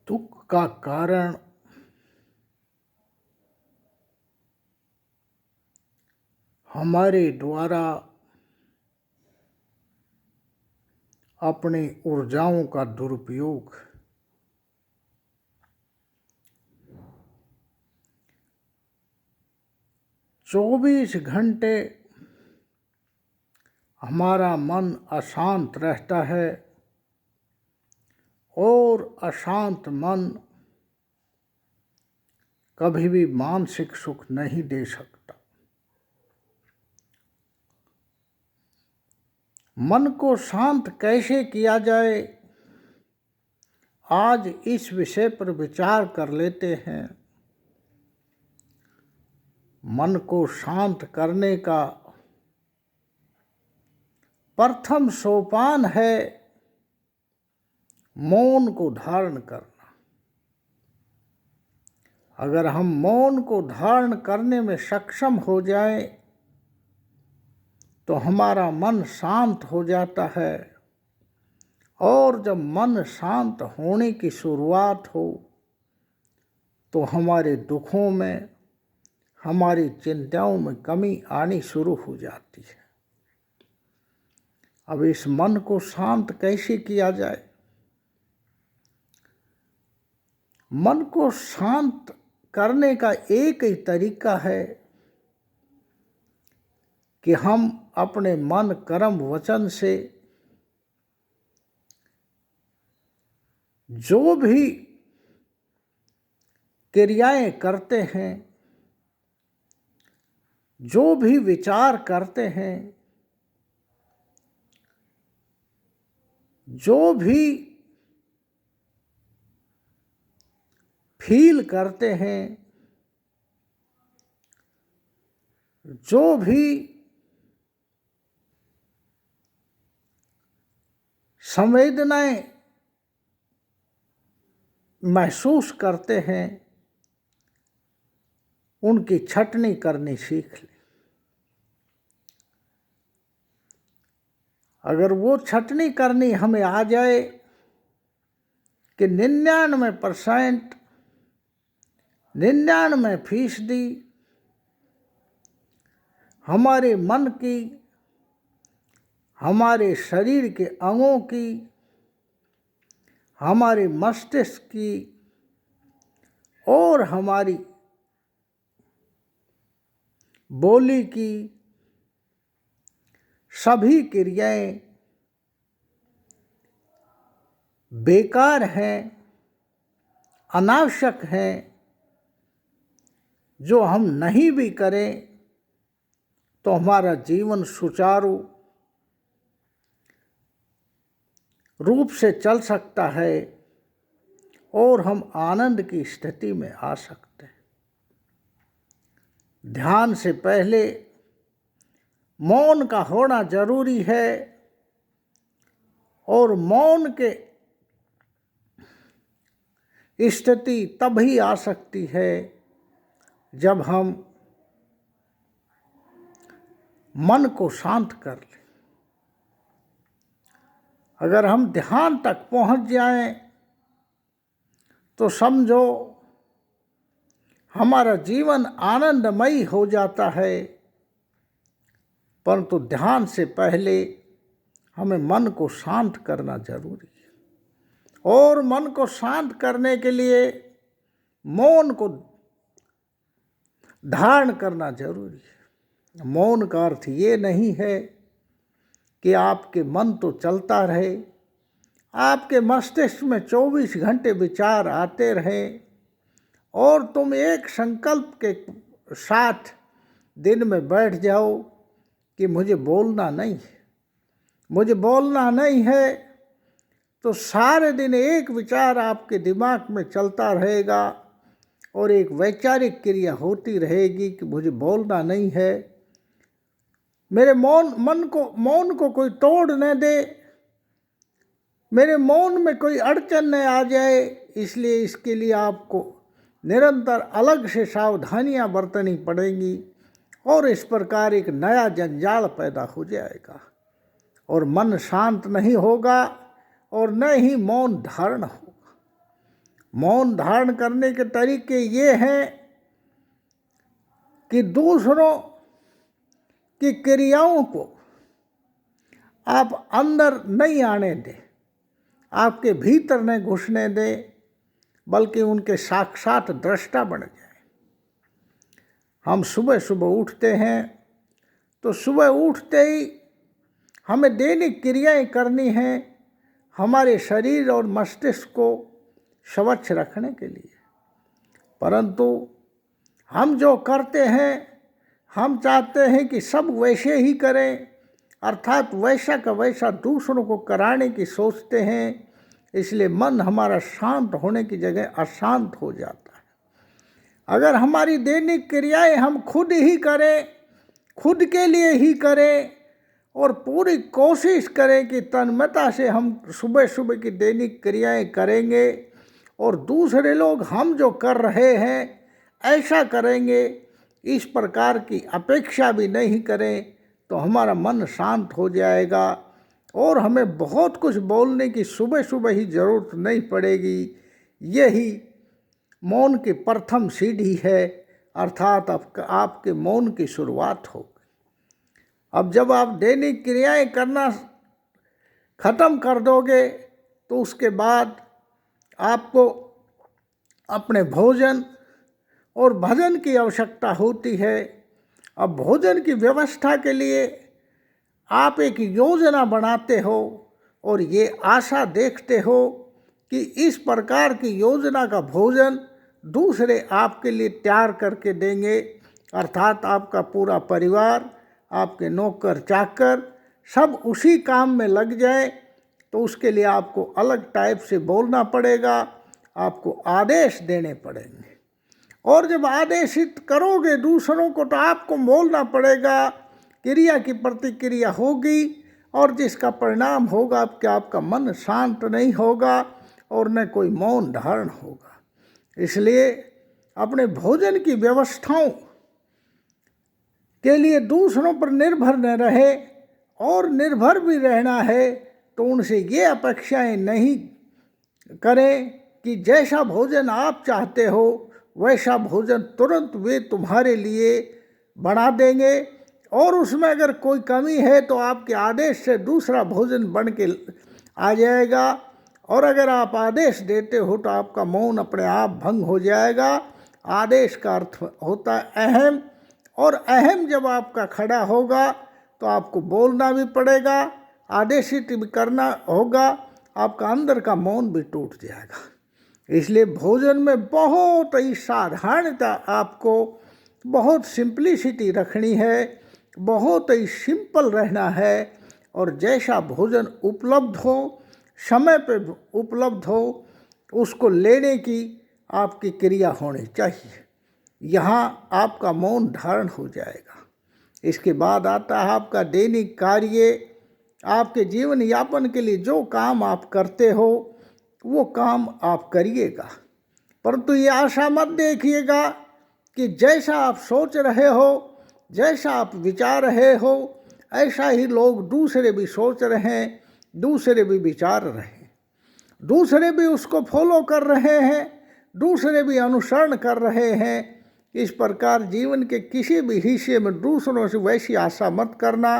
दुख का कारण हमारे द्वारा अपनी ऊर्जाओं का दुरुपयोग, चौबीस घंटे हमारा मन अशांत रहता है और अशांत मन कभी भी मानसिक सुख नहीं दे सकता। मन को शांत कैसे किया जाए, आज इस विषय पर विचार कर लेते हैं। मन को शांत करने का प्रथम सोपान है मौन को धारण करना। अगर हम मौन को धारण करने में सक्षम हो जाएं, तो हमारा मन शांत हो जाता है। और जब मन शांत होने की शुरुआत हो, तो हमारे दुखों में, हमारी चिंताओं में कमी आनी शुरू हो जाती है। अब इस मन को शांत कैसे किया जाए? मन को शांत करने का एक ही तरीका है कि हम अपने मन, कर्म, वचन से जो भी क्रियाएं करते हैं, जो भी विचार करते हैं, जो भी फील करते हैं, जो भी संवेदनाएं महसूस करते हैं, उनकी छटनी करनी सीख लें। अगर वो छटनी करनी हमें आ जाए कि 99%, 99% हमारे मन की, हमारे शरीर के अंगों की, हमारे मस्तिष्क की और हमारी बोली की सभी क्रियाएं बेकार हैं, अनावश्यक हैं, जो हम नहीं भी करें तो हमारा जीवन सुचारू रूप से चल सकता है और हम आनंद की स्थिति में आ सकते हैं। ध्यान से पहले मौन का होना जरूरी है, और मौन के स्थिति तभी आ सकती है जब हम मन को शांत कर लें। अगर हम ध्यान तक पहुंच जाएं, तो समझो हमारा जीवन आनंदमयी हो जाता है। परंतु ध्यान से पहले हमें मन को शांत करना जरूरी है, और मन को शांत करने के लिए मौन को धारण करना जरूरी है। मौन का अर्थ ये नहीं है कि आपके मन तो चलता रहे, आपके मस्तिष्क में 24 घंटे विचार आते रहे और तुम एक संकल्प के साथ दिन में बैठ जाओ कि मुझे बोलना नहीं है, मुझे बोलना नहीं है, तो सारे दिन एक विचार आपके दिमाग में चलता रहेगा और एक वैचारिक क्रिया होती रहेगी कि मुझे बोलना नहीं है। मेरे मौन को कोई तोड़ न दे, मेरे मौन में कोई अड़चन न आ जाए, इसलिए इसके लिए आपको निरंतर अलग से सावधानियां बरतनी पड़ेंगी और इस प्रकार एक नया जंजाल पैदा हो जाएगा और मन शांत नहीं होगा और न ही मौन धारण होगा। मौन धारण करने के तरीके ये हैं कि दूसरों की क्रियाओं को आप अंदर नहीं आने दें, आपके भीतर नहीं घुसने दें, बल्कि उनके साक्षात दृष्टा बन जाए। हम सुबह सुबह उठते हैं तो सुबह उठते ही हमें दैनिक क्रियाएं करनी हैं हमारे शरीर और मस्तिष्क को स्वच्छ रखने के लिए। परंतु हम जो करते हैं, हम चाहते हैं कि सब वैसे ही करें, अर्थात वैसा का वैसा दूसरों को कराने की सोचते हैं। इसलिए मन हमारा शांत होने की जगह अशांत हो जाता है। अगर हमारी दैनिक क्रियाएं हम खुद ही करें, खुद के लिए ही करें और पूरी कोशिश करें कि तन्मयता से हम सुबह सुबह की दैनिक क्रियाएं करेंगे और दूसरे लोग हम जो कर रहे हैं ऐसा करेंगे, इस प्रकार की अपेक्षा भी नहीं करें, तो हमारा मन शांत हो जाएगा और हमें बहुत कुछ बोलने की सुबह सुबह ही ज़रूरत नहीं पड़ेगी। यही मौन की प्रथम सीढ़ी है, अर्थात आपके मौन की शुरुआत होगी। अब जब आप दैनिक क्रियाएं करना ख़त्म कर दोगे तो उसके बाद आपको अपने भोजन और भजन की आवश्यकता होती है। अब भोजन की व्यवस्था के लिए आप एक योजना बनाते हो और ये आशा देखते हो कि इस प्रकार की योजना का भोजन दूसरे आपके लिए तैयार करके देंगे, अर्थात आपका पूरा परिवार, आपके नौकर चाकर सब उसी काम में लग जाए। तो उसके लिए आपको अलग टाइप से बोलना पड़ेगा, आपको आदेश देने पड़ेंगे। और जब आदेशित करोगे दूसरों को तो आपको बोलना पड़ेगा, क्रिया की प्रतिक्रिया होगी और जिसका परिणाम होगा कि आपका मन शांत नहीं होगा और न कोई मौन धारण होगा। इसलिए अपने भोजन की व्यवस्थाओं के लिए दूसरों पर निर्भर न रहे और निर्भर भी रहना है तो उनसे ये अपेक्षाएं नहीं करें कि जैसा भोजन आप चाहते हो वैसा भोजन तुरंत वे तुम्हारे लिए बना देंगे और उसमें अगर कोई कमी है तो आपके आदेश से दूसरा भोजन बन के आ जाएगा। और अगर आप आदेश देते हो तो आपका मौन अपने आप भंग हो जाएगा। आदेश का अर्थ होता है अहम, और अहम जब आपका खड़ा होगा तो आपको बोलना भी पड़ेगा, आदेशित भी करना होगा, आपका अंदर का मौन भी टूट जाएगा। इसलिए भोजन में बहुत ही साधारणता, आपको बहुत सिंप्लिसिटी रखनी है, बहुत ही सिंपल रहना है और जैसा भोजन उपलब्ध हो, समय पे उपलब्ध हो, उसको लेने की आपकी क्रिया होनी चाहिए। यहाँ आपका मौन धारण हो जाएगा। इसके बाद आता है आपका दैनिक कार्य। आपके जीवन यापन के लिए जो काम आप करते हो वो काम आप करिएगा, परंतु ये आशा मत देखिएगा कि जैसा आप सोच रहे हो, जैसा आप विचार रहे हो, ऐसा ही लोग दूसरे भी सोच रहे हैं, दूसरे भी विचार रहे हैं, दूसरे भी उसको फॉलो कर रहे हैं, दूसरे भी अनुसरण कर रहे हैं। इस प्रकार जीवन के किसी भी हिस्से में दूसरों से वैसी आशा मत करना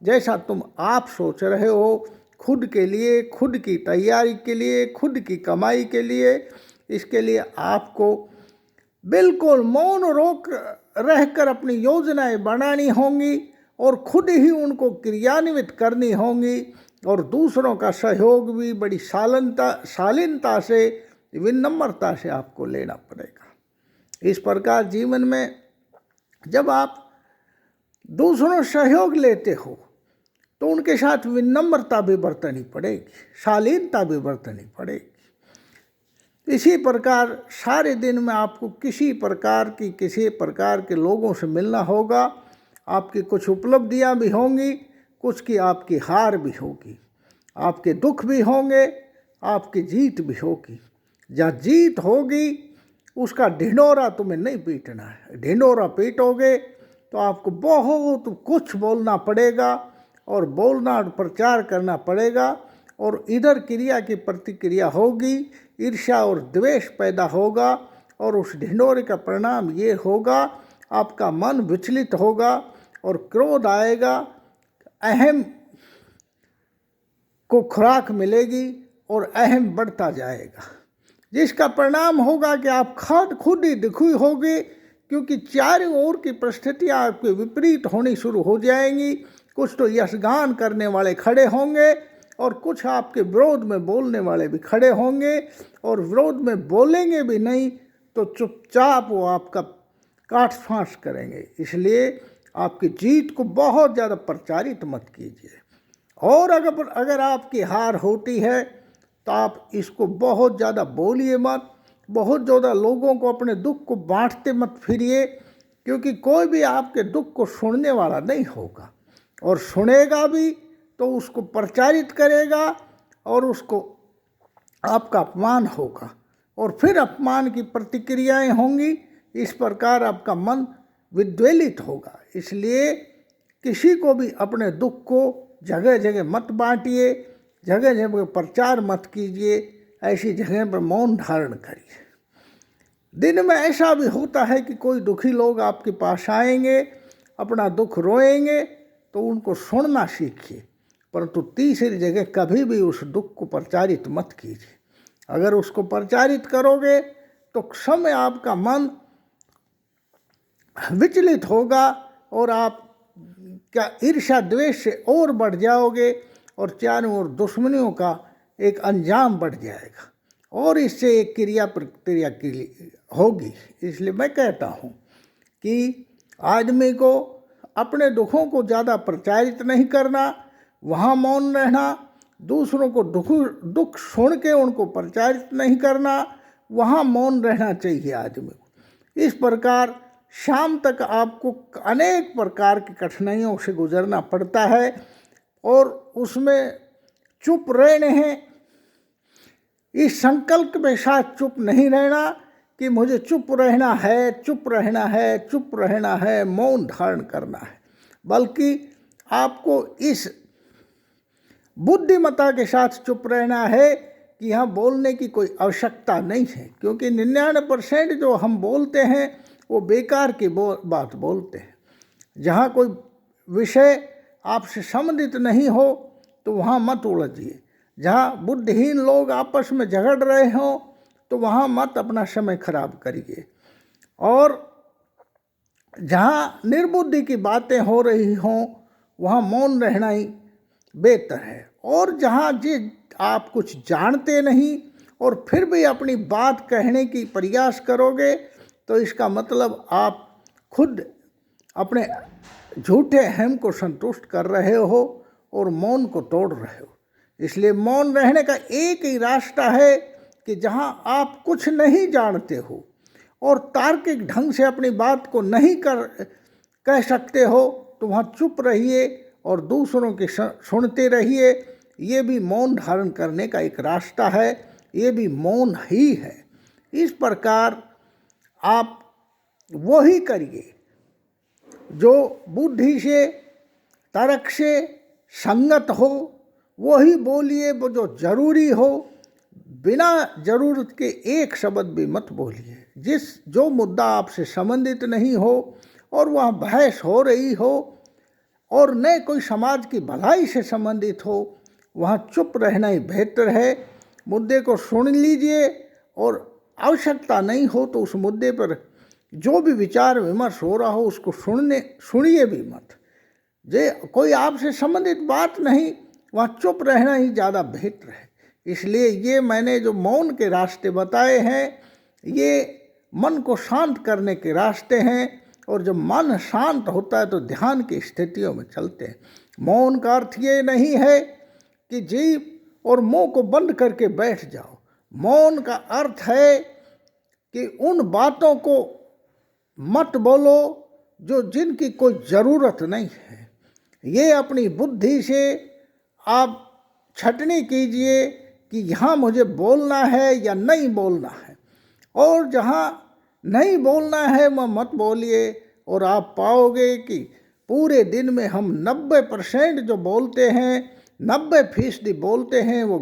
जैसा तुम आप सोच रहे हो, खुद के लिए, खुद की तैयारी के लिए, खुद की कमाई के लिए। इसके लिए आपको बिल्कुल मौन रोक रहकर अपनी योजनाएं बनानी होंगी और खुद ही उनको क्रियान्वित करनी होंगी और दूसरों का सहयोग भी बड़ी शालीनता से, विनम्रता से आपको लेना पड़ेगा। इस प्रकार जीवन में जब आप दूसरों सहयोग लेते हो तो उनके साथ विनम्रता भी बरतनी पड़ेगी, शालीनता भी बरतनी पड़ेगी। इसी प्रकार सारे दिन में आपको किसी प्रकार के लोगों से मिलना होगा। आपकी कुछ उपलब्धियां भी होंगी, कुछ की आपकी हार भी होगी, आपके दुख भी होंगे, आपकी जीत भी होगी। जहाँ जीत होगी उसका ढिंढोरा तुम्हें नहीं पीटना है। ढिंढोरा पीटोगे तो आपको बहुत कुछ बोलना पड़ेगा और बोलना और प्रचार करना पड़ेगा और इधर क्रिया की प्रतिक्रिया होगी, ईर्ष्या और द्वेष पैदा होगा और उस ढिंढोरे का परिणाम ये होगा, आपका मन विचलित होगा और क्रोध आएगा, अहम को खुराक मिलेगी और अहम बढ़ता जाएगा, जिसका परिणाम होगा कि आप खुद ही दुखी होंगे, क्योंकि चारों ओर की परिस्थितियाँ आपके विपरीत होनी शुरू हो जाएंगी। कुछ तो यशगान करने वाले खड़े होंगे और कुछ आपके विरोध में बोलने वाले भी खड़े होंगे, और विरोध में बोलेंगे भी नहीं तो चुपचाप वो आपका काट फाँस करेंगे। इसलिए आपकी जीत को बहुत ज़्यादा प्रचारित मत कीजिए। और अगर आपकी हार होती है तो आप इसको बहुत ज़्यादा बोलिए मत, बहुत ज़्यादा लोगों को अपने दुख को बांटते मत फिरिए, क्योंकि कोई भी आपके दुख को सुनने वाला नहीं होगा, और सुनेगा भी तो उसको प्रचारित करेगा और उसको आपका अपमान होगा और फिर अपमान की प्रतिक्रियाएं होंगी। इस प्रकार आपका मन विद्वेलित होगा। इसलिए किसी को भी अपने दुख को जगह जगह मत बांटिए, जगह जगह प्रचार मत कीजिए, ऐसी जगह पर मौन धारण करिए। दिन में ऐसा भी होता है कि कोई दुखी लोग आपके पास आएंगे, अपना दुख रोएंगे, तो उनको सुनना सीखिए, परंतु तीसरी जगह कभी भी उस दुख को प्रचारित मत कीजिए। अगर उसको प्रचारित करोगे तो समय आपका मन विचलित होगा और आप क्या ईर्ष्या द्वेष से और बढ़ जाओगे और चारों ओर दुश्मनियों का एक अंजाम बढ़ जाएगा और इससे एक क्रिया प्रतिक्रिया के लिए होगी। इसलिए मैं कहता हूँ कि आदमी को अपने दुखों को ज़्यादा प्रचारित नहीं करना, वहाँ मौन रहना, दूसरों को दुख सुन के उनको प्रचारित नहीं करना, वहाँ मौन रहना चाहिए आदमी को। इस प्रकार शाम तक आपको अनेक प्रकार की कठिनाइयों से गुजरना पड़ता है और उसमें चुप रहने हैं, इस संकल्प के साथ चुप नहीं रहना कि मुझे चुप रहना है, चुप रहना है, चुप रहना है, मौन धारण करना है, बल्कि आपको इस बुद्धिमत्ता के साथ चुप रहना है कि यहाँ बोलने की कोई आवश्यकता नहीं है, क्योंकि 99% जो हम बोलते हैं वो बेकार की बात बोलते हैं। जहाँ कोई विषय आपसे संबंधित नहीं हो तो वहाँ मत उलझिए। जहाँ बुद्धिहीन लोग आपस में झगड़ रहे हों तो वहाँ मत अपना समय खराब करिए, और जहाँ निर्बुद्धि की बातें हो रही हों वहाँ मौन रहना ही बेहतर है। और जहाँ आप कुछ जानते नहीं और फिर भी अपनी बात कहने की प्रयास करोगे तो इसका मतलब आप खुद अपने झूठे अहम को संतुष्ट कर रहे हो और मौन को तोड़ रहे हो। इसलिए मौन रहने का एक ही रास्ता है कि जहाँ आप कुछ नहीं जानते हो और तार्किक ढंग से अपनी बात को नहीं कह सकते हो तो वहाँ चुप रहिए और दूसरों की सुनते रहिए। ये भी मौन धारण करने का एक रास्ता है, ये भी मौन ही है। इस प्रकार आप वही करिए जो बुद्धि से तर्क से संगत हो, वही बोलिए वो जो जरूरी हो, बिना जरूरत के एक शब्द भी मत बोलिए। जो मुद्दा आपसे संबंधित नहीं हो और वह बहस हो रही हो और न कोई समाज की भलाई से संबंधित हो, वहाँ चुप रहना ही बेहतर है। मुद्दे को सुन लीजिए और आवश्यकता नहीं हो तो उस मुद्दे पर जो भी विचार विमर्श हो रहा हो उसको सुनिए भी मत। कोई आपसे संबंधित बात नहीं, वहाँ चुप रहना ही ज़्यादा बेहतर है। इसलिए ये मैंने जो मौन के रास्ते बताए हैं ये मन को शांत करने के रास्ते हैं, और जब मन शांत होता है तो ध्यान की स्थितियों में चलते हैं। मौन का अर्थ ये नहीं है कि जीभ और मुंह को बंद करके बैठ जाओ। मौन का अर्थ है कि उन बातों को मत बोलो जिनकी कोई ज़रूरत नहीं है। ये अपनी बुद्धि से आप छटनी कीजिए कि यहाँ मुझे बोलना है या नहीं बोलना है, और जहाँ नहीं बोलना है वह मत बोलिए। और आप पाओगे कि पूरे दिन में हम 90% जो बोलते हैं 90% बोलते हैं वो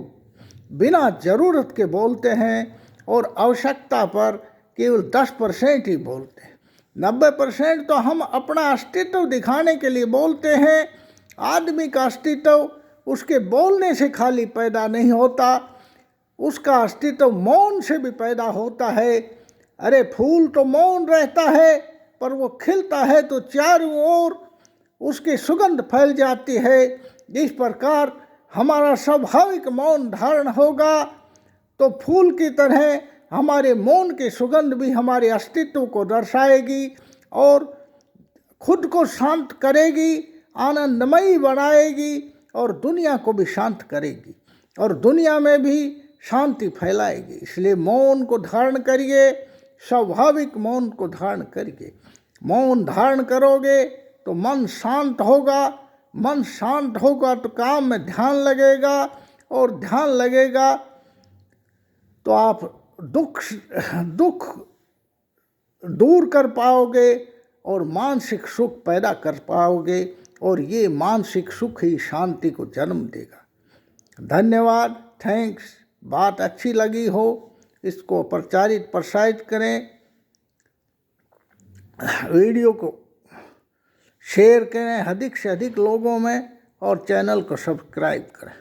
बिना ज़रूरत के बोलते हैं और आवश्यकता पर केवल 10% ही बोलते हैं। 90% तो हम अपना अस्तित्व दिखाने के लिए बोलते हैं। आदमी का अस्तित्व उसके बोलने से खाली पैदा नहीं होता, उसका अस्तित्व मौन से भी पैदा होता है। अरे फूल तो मौन रहता है, पर वो खिलता है तो चारों ओर उसकी सुगंध फैल जाती है। इस प्रकार हमारा स्वाभाविक मौन धारण होगा तो फूल की तरह हमारे मौन की सुगंध भी हमारे अस्तित्व को दर्शाएगी और खुद को शांत करेगी, आनंदमयी बनाएगी और दुनिया को भी शांत करेगी और दुनिया में भी शांति फैलाएगी। इसलिए मौन को धारण करिए, स्वाभाविक मौन को धारण करिए। मौन धारण करोगे तो मन शांत होगा, मन शांत होगा तो काम में ध्यान लगेगा और ध्यान लगेगा तो आप दुख दूर कर पाओगे और मानसिक सुख पैदा कर पाओगे और ये मानसिक सुख ही शांति को जन्म देगा। धन्यवाद, थैंक्स। बात अच्छी लगी हो इसको प्रसारित करें, वीडियो को शेयर करें अधिक से अधिक लोगों में और चैनल को सब्सक्राइब करें।